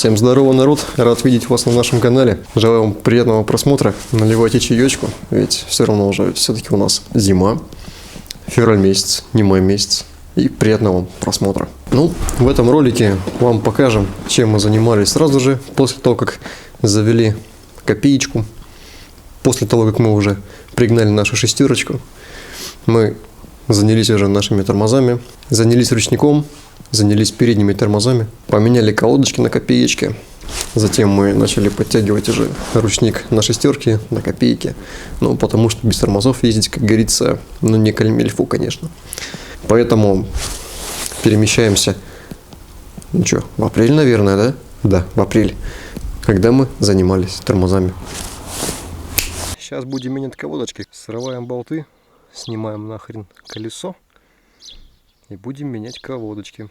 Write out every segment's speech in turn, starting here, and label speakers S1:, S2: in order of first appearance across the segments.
S1: Всем здорово, народ! Рад видеть вас на нашем канале. Желаю вам приятного просмотра. Наливайте чаечку, ведь все равно уже все-таки у нас зима. Февраль месяц, не май месяц. И приятного вам просмотра. Ну, в этом ролике вам покажем, чем мы занимались сразу же, после того, как завели копеечку. После того, как мы уже пригнали нашу шестерочку, мы занялись уже нашими тормозами, занялись ручником, занялись передними тормозами, поменяли колодочки на копеечке. Затем мы начали подтягивать уже ручник на шестерке, на копейке. Ну, потому что без тормозов ездить, как говорится, ну, не кальмельфу, конечно. Поэтому перемещаемся, ну что, в апрель, наверное, да? Да, в апрель, когда мы занимались тормозами. Сейчас будем менять колодочки. Срываем болты, снимаем нахрен колесо и будем менять колодочки.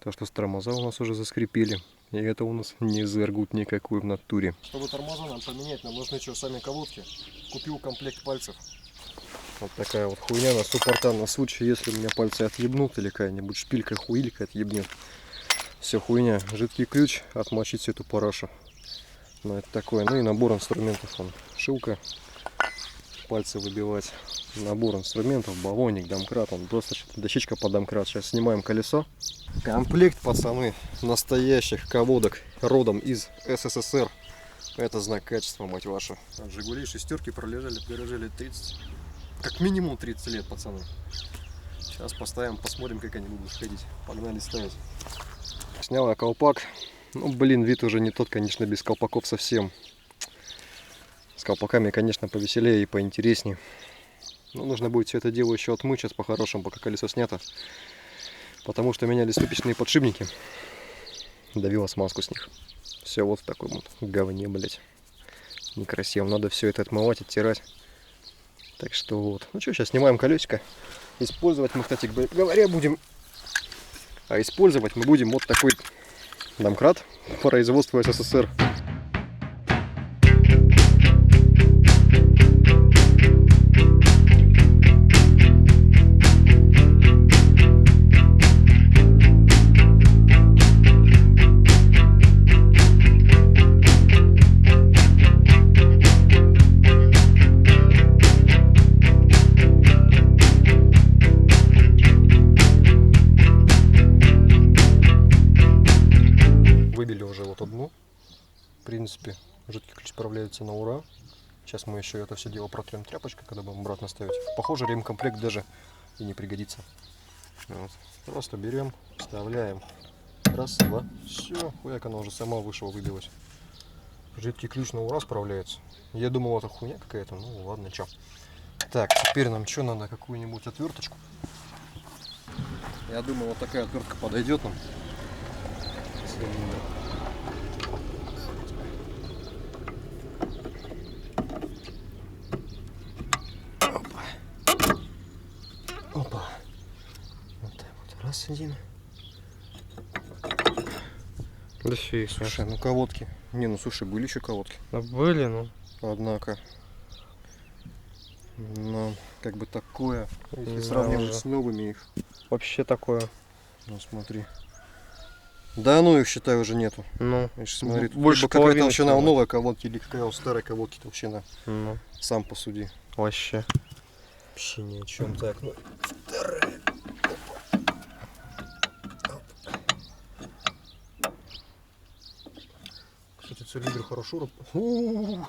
S1: То, что с тормоза у нас уже заскрипели. И это у нас не зергут никакой в натуре. Чтобы тормоза нам поменять, нам нужны что, сами колодки. Купил комплект пальцев. Вот такая вот хуйня на суппорта на случай, если у меня пальцы отъебнут или какая-нибудь шпилька, хуилька отъебнет. Все хуйня. Жидкий ключ, отмочить всю эту парашу. Ну это такое. Ну и набор инструментов. Он шилка, пальцы выбивать. Набор инструментов, баллоник, домкрат. Он просто дощечка под домкрат. Сейчас снимаем колесо. Комплект, пацаны, настоящих колодок родом из СССР. Это знак качества, мать вашу. Жигули шестерки пролежали в гараже 30, как минимум 30 лет, пацаны. Сейчас поставим, посмотрим, как они будут ходить. Погнали ставить. Снял я колпак. Ну, блин, вид уже не тот, конечно, без колпаков совсем. С колпаками, конечно, повеселее и поинтереснее. Но нужно будет все это дело еще отмыть сейчас по-хорошему, пока колесо снято. Потому что меняли ступичные подшипники. Давила смазку с них. Все вот в такой вот говне, блять. Некрасиво. Надо все это отмывать, оттирать. Так что вот. Ну что, сейчас снимаем колесико. Использовать мы, кстати говоря, будем... А использовать мы будем вот такой домкрат производства СССР. Выбили уже вот одну. В принципе, жидкий ключ справляется на ура. Сейчас мы еще это все дело протрем тряпочкой, когда будем обратно ставить. Похоже, ремкомплект даже и не пригодится. Вот. Просто берем, вставляем. Раз, два. Все, хуяк, она уже сама вышла, выбилась. Жидкий ключ на ура справляется. Я думал, это хуйня какая-то. Ну ладно, чё. Так, теперь нам что надо? Какую-нибудь отверточку. Я думаю, вот такая отвертка подойдет нам. Опа. Опа. Вот так вот. Раз, один.
S2: Да фиг.
S1: Слушай, ну колодки. Не, ну слушай, были еще колодки.
S2: Да были, ну.
S1: Однако. Но как бы такое. Если
S2: Да,
S1: сравнивать
S2: уже.
S1: с новыми их.
S2: Вообще такое.
S1: Ну смотри. Да ну их, считай, уже нету.
S2: Ну.
S1: Видишь, смотри, тут
S2: Больше
S1: какая
S2: половины
S1: толщина у
S2: всего.
S1: новой колодки или какая у старой колодки толщина.
S2: Ну.
S1: Сам посуди.
S2: Вообще.
S1: Вообще ни о чем. Так, ну вторая. Кстати, цилиндр хорошо работает.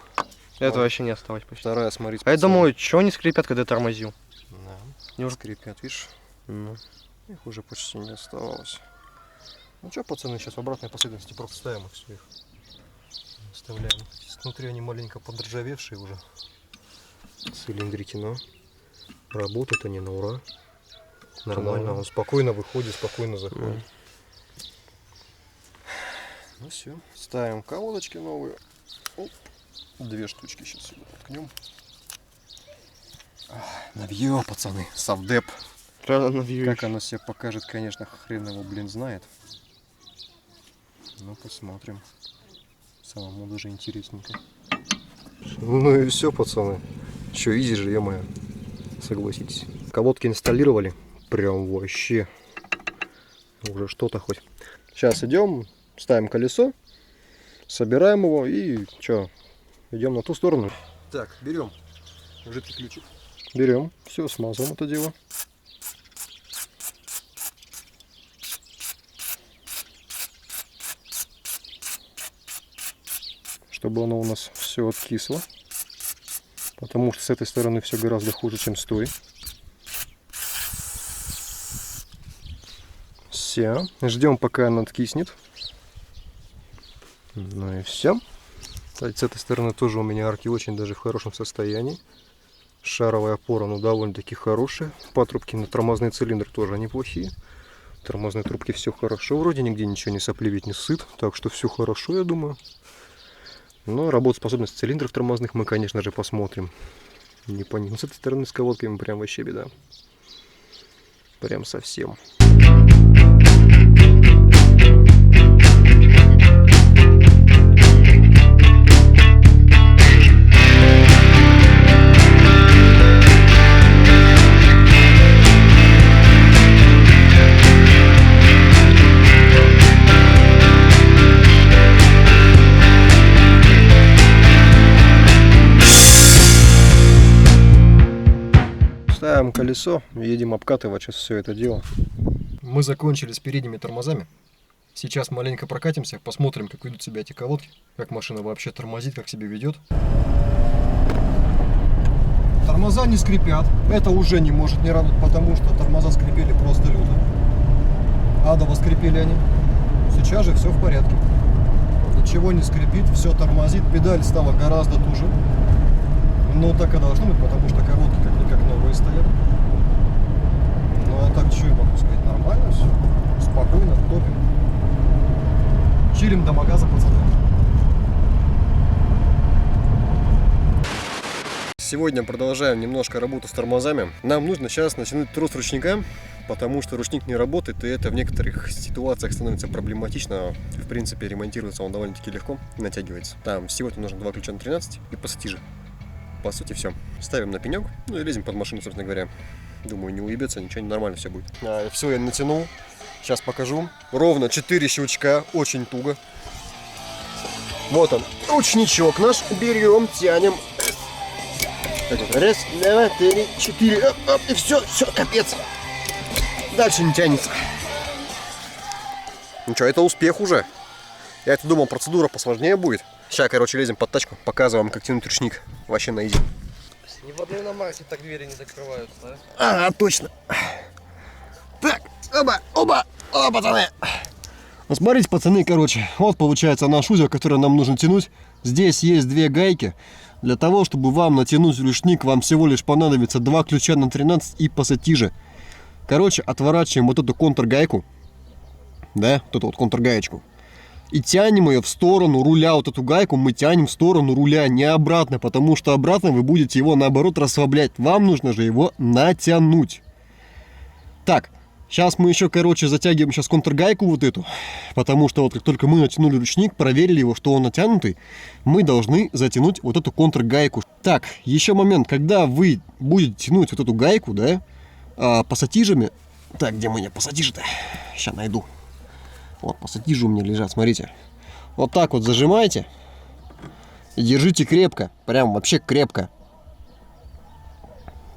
S2: Это вообще не осталось почти.
S1: Вторая, смотри.
S2: А я думаю, что они скрипят, когда тормозил?
S1: Да.
S2: Не уже
S1: Скрипят, видишь?
S2: Ну.
S1: Их уже почти не оставалось. Ну что, пацаны, сейчас в обратной последовательности просто ставим их все их. Вставляем. Внутри они маленько подржавевшие уже. Цилиндрики, но работают они на ура. Нормально, он спокойно выходит, спокойно заходит. Ну все, ставим колодочки новые. Оп. Две штучки сейчас сюда воткнем. Навье, пацаны, совдеп. Как оно себя покажет, конечно, хрен его, блин, знает. Ну, посмотрим. Самому даже интересненько. Ну и все, пацаны. Еще изи же, е-мое. Согласитесь. Колодки инсталлировали. Прям вообще. Уже что-то хоть. Сейчас идем, ставим колесо. Собираем его и что, идем на ту сторону. Так, берем жидкий ключик. Берем, все, смазываем это дело. Чтобы оно у нас все откисло. Потому что с этой стороны все гораздо хуже, чем с той. Все. Ждем, пока она откиснет. Ну и все. Кстати, с этой стороны тоже у меня арки очень даже в хорошем состоянии. Шаровая опора, ну, довольно-таки хорошая. Патрубки на тормозные цилиндры тоже неплохие. Тормозные трубки все хорошо. Вроде нигде ничего не сопливить, не сыт. Так что все хорошо, я думаю. Но работоспособность цилиндров тормозных мы, конечно же, посмотрим. Не понял. Но с этой стороны с колодками прям вообще беда. Прям совсем. Ставим колесо, едем обкатывать сейчас все это дело. Мы закончили с передними тормозами. Сейчас маленько прокатимся, посмотрим, как ведут себя эти колодки, как машина вообще тормозит, как себя ведет. Тормоза не скрипят. Это уже не может не радовать, потому что тормоза скрипели просто люто. Адово скрипели они. Сейчас же все в порядке. Ничего не скрипит, все тормозит. Педаль стала гораздо туже. Ну, так и должно быть, потому что колодки как-никак новые стоят. Ну, а так, что я могу сказать? Нормально все. Спокойно, топим. Чилим до магаза, пацаны. Сегодня продолжаем немножко работу с тормозами. Нам нужно сейчас натянуть трос ручника, потому что ручник не работает, и это в некоторых ситуациях становится проблематично. В принципе, ремонтируется он довольно-таки легко, натягивается. Там всего-то нужно 2 ключа на 13 и пассатижи. По сути, все. Ставим на пенек, ну и лезем под машину, собственно говоря. Думаю, не уебется, ничего, нормально все будет. Все, я натянул. Сейчас покажу. Ровно 4 щелчка, очень туго. Вот он, ручничок наш. Берем, тянем. Раз, два, три, 4. Оп, и все, капец. Дальше не тянется. Ну что, это успех уже. Я-то думал, процедура посложнее будет. Сейчас, короче, лезем под тачку, показываем, как тянуть ручник. Вообще на изи.
S2: Ни в одной иномарке так двери не закрываются, да?
S1: Ага, точно. Так, оба, пацаны. Ну, смотрите, пацаны, короче, вот получается наш узел, который нам нужно тянуть. Здесь есть 2 гайки. Для того, чтобы вам натянуть ручник, вам всего лишь понадобится 2 ключа на 13 и пассатижи. Короче, отворачиваем вот эту контргайку. Да, вот эту вот контргаечку. И тянем ее в сторону руля, вот эту гайку мы тянем в сторону руля, не обратно, потому что обратно вы будете его наоборот расслаблять. Вам нужно же его натянуть. Так, сейчас мы еще, короче, затягиваем сейчас контргайку вот эту, потому что вот как только мы натянули ручник, проверили его, что он натянутый, мы должны затянуть вот эту контргайку. Так, еще момент, когда вы будете тянуть вот эту гайку, да, пассатижами. Так, где мои пассатижи-то? Сейчас найду. Вот, пассатижи у меня лежат, смотрите. Вот так вот зажимаете и держите крепко, прям вообще крепко.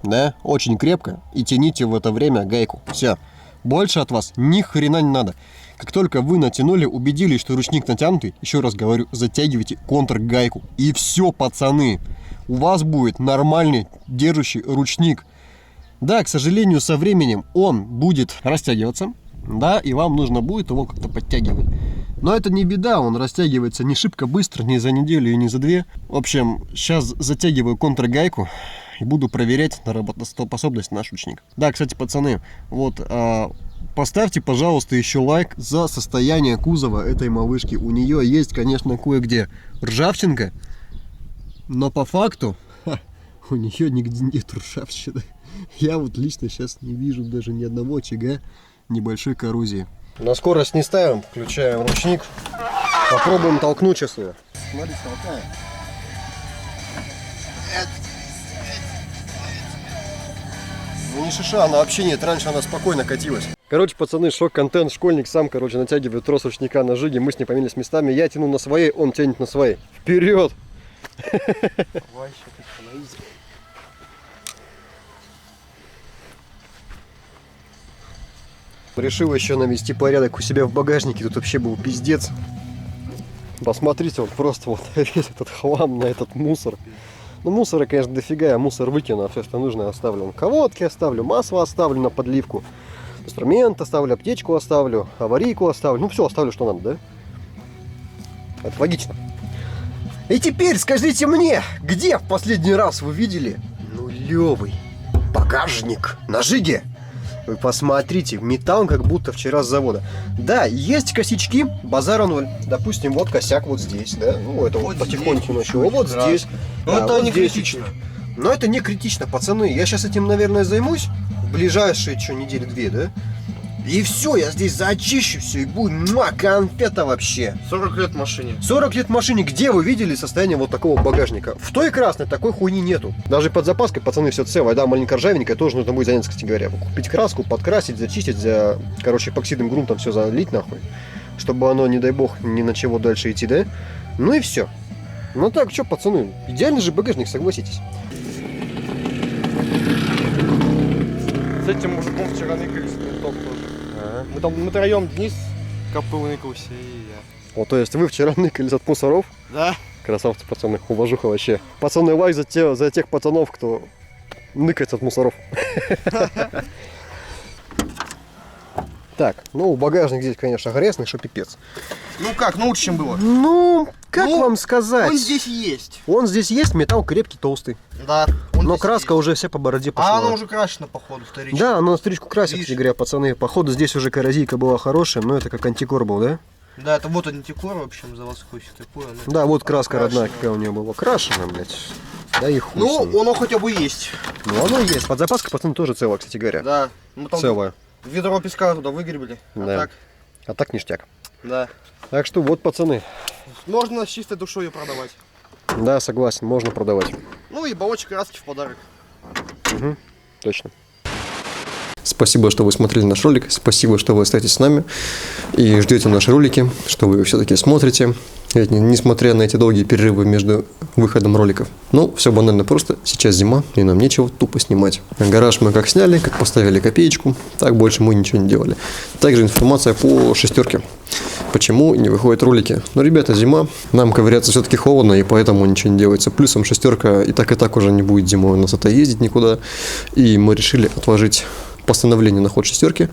S1: Да, очень крепко. И тяните в это время гайку. Все, больше от вас ни хрена не надо. Как только вы натянули, убедились, что ручник натянутый, еще раз говорю, затягивайте контргайку. И все, пацаны, у вас будет нормальный держащий ручник. Да, к сожалению, со временем он будет растягиваться. Да, и вам нужно будет его как-то подтягивать. Но это не беда, он растягивается не шибко быстро, не за неделю и не за 2. В общем, сейчас затягиваю контргайку и буду проверять на работоспособность наш ручник. Да, кстати, пацаны, вот поставьте, пожалуйста, еще лайк за состояние кузова этой малышки. У нее есть, конечно, кое-где ржавчинка, но по факту у нее нигде нет ржавчины. Я вот лично сейчас не вижу даже ни одного очага небольшой коррозии. На скорость не ставим, включаем ручник. Попробуем толкнуть сейчас ее. Смотри, толкаем. Ну не шиша, она вообще нет. Раньше она спокойно катилась. Короче, пацаны, шок-контент. Школьник сам, короче, натягивает трос ручника на жиге. Мы с ним поменялись местами. Я тяну на своей, он тянет на своей. Вперед! Решил еще навести порядок у себя в багажнике. Тут вообще был пиздец. Посмотрите, вот просто вот весь этот хлам на этот мусор. Ну, мусора, конечно, дофига. Я мусор выкину, а все, что нужно, оставлю. Колодки оставлю, масло оставлю на подливку. Инструмент оставлю, аптечку оставлю, аварийку оставлю. Ну, все оставлю, что надо, да? Это логично. И теперь скажите мне, где в последний раз вы видели нулевый багажник на жиге? Вы посмотрите, металл как будто вчера с завода. Да, есть косячки, базара ноль. Допустим, вот косяк вот здесь, да? Ну, это вот потихоньку начало. Вот здесь.
S2: Но
S1: да,
S2: это
S1: вот
S2: не
S1: здесь.
S2: критично.
S1: Но это не критично, пацаны. Я сейчас этим, наверное, займусь в ближайшие недели-две, да? И все, я здесь зачищу все, и будет конфета вообще.
S2: 40 лет в машине.
S1: 40 лет в машине. Где вы видели состояние вот такого багажника? В той красной такой хуйни нету. Даже под запаской, пацаны, все целое. Да, маленько ржавенькая, тоже нужно будет заняться, кстати говоря. Купить краску, подкрасить, зачистить, короче, эпоксидным грунтом все залить нахуй. Чтобы оно, не дай бог, ни на чего дальше идти, да? Ну и все. Ну так, что, пацаны, идеальный же багажник, согласитесь.
S2: С этим мужиком вчера ныкались в ментов тоже. Мы троем Денис, Копыл ныкался и я.
S1: Вот, то есть вы вчера ныкались от мусоров?
S2: Да.
S1: Красавцы, пацаны, уважуха вообще. Пацаны, лайк за тех пацанов, кто ныкается от мусоров. Так, ну багажник здесь, конечно, грязный, что пипец.
S2: Ну как, ну лучше, чем было.
S1: Ну, как
S2: Ну,
S1: вам сказать?
S2: Он здесь есть.
S1: Он здесь есть, металл крепкий, толстый.
S2: Да.
S1: Но краска уже вся по бороде пошла.
S2: А она уже крашена, походу, вторично.
S1: Да, она стричку красит,
S2: Видишь?
S1: кстати говоря, пацаны. Походу здесь уже коррозийка была хорошая, но это как антикор был, да?
S2: Да, это вот антикор, в общем, заводской все такое.
S1: Да, вот краска
S2: окрашена.
S1: родная, какая у нее была. Крашена, блядь. Да и хуй с
S2: Ну,
S1: ней.
S2: оно хотя бы есть.
S1: Ну, оно есть. Под запаской, пацаны, тоже целая, кстати говоря.
S2: Да. Мы там
S1: Целая.
S2: ведро песка туда выгребли.
S1: Да.
S2: А так,
S1: А так ништяк.
S2: да.
S1: Так что вот, пацаны.
S2: Можно с чистой душой ее продавать.
S1: Да, согласен, можно продавать.
S2: Ну и баллончик краски в подарок.
S1: Угу, точно. Спасибо, что вы смотрели наш ролик. Спасибо, что вы остаетесь с нами и ждете наши ролики, что вы все-таки смотрите. Ведь несмотря на эти долгие перерывы между выходом роликов. Ну, все банально просто. Сейчас зима, и нам нечего тупо снимать. Гараж мы как сняли, как поставили копеечку, так больше мы ничего не делали. Также информация по шестерке. Почему не выходят ролики? Ну, ребята, зима, нам ковыряться все-таки холодно, и поэтому ничего не делается. Плюсом шестерка и так уже не будет зимой у нас это ездить никуда. И мы решили отложить постановление на ход шестерки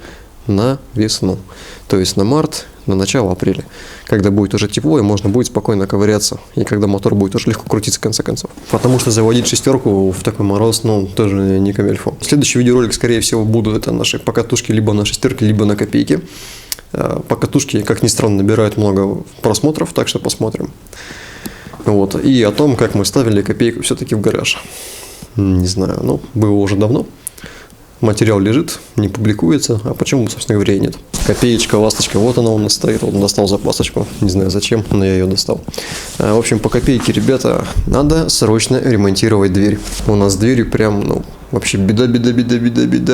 S1: на весну. То есть на март, на начало апреля. Когда будет уже тепло, и можно будет спокойно ковыряться. И когда мотор будет уже легко крутиться, в конце концов. Потому что заводить шестерку в такой мороз, ну, тоже не камельфо. Следующий видеоролик, скорее всего, будут это наши покатушки либо на шестерке, либо на копейке. Покатушки, как ни странно, набирают много просмотров, так что посмотрим. Вот. И о том, как мы ставили копейку все-таки в гараж. Не знаю, ну, было уже давно. Материал лежит, не публикуется, а почему, собственно говоря, и нет. Копеечка, ласточка, вот она у нас стоит, вот достал запасочку, не знаю зачем, но я ее достал. В общем, по копейке, ребята, надо срочно ремонтировать дверь. У нас с дверью прям, ну, вообще беда,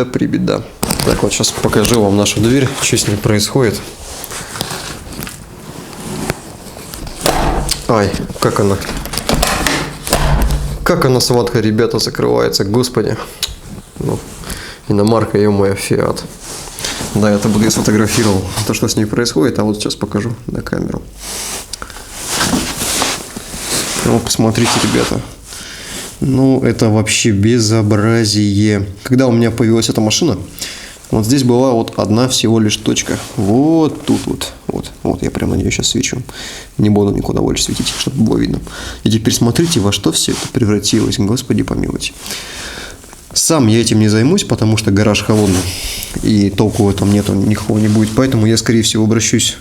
S1: прибеда. Так, вот сейчас покажу вам нашу дверь, что с ней происходит. Ай, как она, сладко, ребята, закрывается, господи. Ну, иномарка, ё-моё, Фиат. Да, это буду я сфотографировал, то, что с ней происходит, а вот сейчас покажу на камеру. Ну, посмотрите, ребята. Ну, это вообще безобразие. Когда у меня появилась эта машина, вот здесь была вот одна всего лишь точка. Вот тут вот, я прямо на нее сейчас свечу. Не буду никуда больше светить, чтобы было видно. И теперь смотрите, во что все это превратилось, господи помилуйте. Сам я этим не займусь, потому что гараж холодный, и толку в этом нету, никакого не будет. Поэтому я, скорее всего, обращусь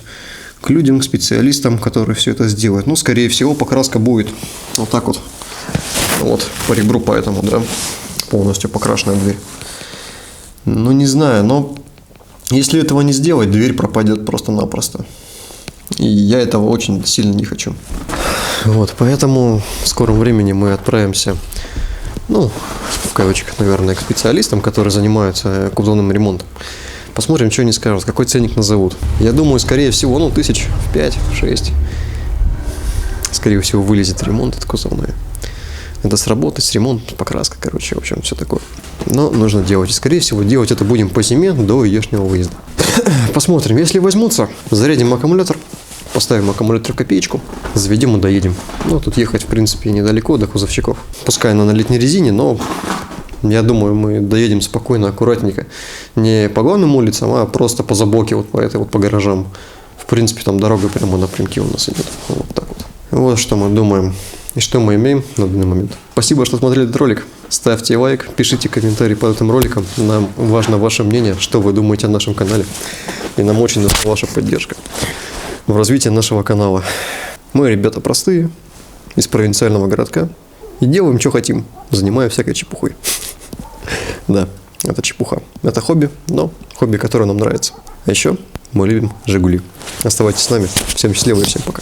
S1: к людям, к специалистам, которые все это сделают. Ну, скорее всего, покраска будет вот так вот. Вот, по ребру, поэтому, да, полностью покрашенная дверь. Ну, не знаю, но если этого не сделать, дверь пропадет просто-напросто. И я этого очень сильно не хочу. Вот, поэтому в скором времени мы отправимся, ну, в кавычках, наверное, к специалистам, которые занимаются кузовным ремонтом. Посмотрим, что они скажут, какой ценник назовут. Я думаю, скорее всего, ну, 5-6. Скорее всего, вылезет ремонт от кузовной. Это сработать, ремонт, покраска, короче, в общем, все такое. Но нужно делать. И, скорее всего, делать это будем по зиме до июшнего выезда. Посмотрим, если возьмутся, зарядим аккумулятор, поставим аккумулятор в копеечку, заведем и доедем. Ну, тут ехать, в принципе, недалеко до кузовщиков. Пускай она на летней резине, но я думаю, мы доедем спокойно, аккуратненько. Не по главным улицам, а просто по забоке, вот по этой вот, по гаражам. В принципе, там дорога прямо напрямки у нас идет. Вот так вот. Вот что мы думаем и что мы имеем на данный момент. Спасибо, что смотрели этот ролик. Ставьте лайк, пишите комментарии под этим роликом. Нам важно ваше мнение, что вы думаете о нашем канале. И нам очень нужна ваша поддержка в развитии нашего канала. Мы ребята простые, из провинциального городка. И делаем, что хотим, занимая всякой чепухой. Да, это чепуха. Это хобби, но хобби, которое нам нравится. А еще мы любим «Жигули». Оставайтесь с нами. Всем счастливо и всем пока.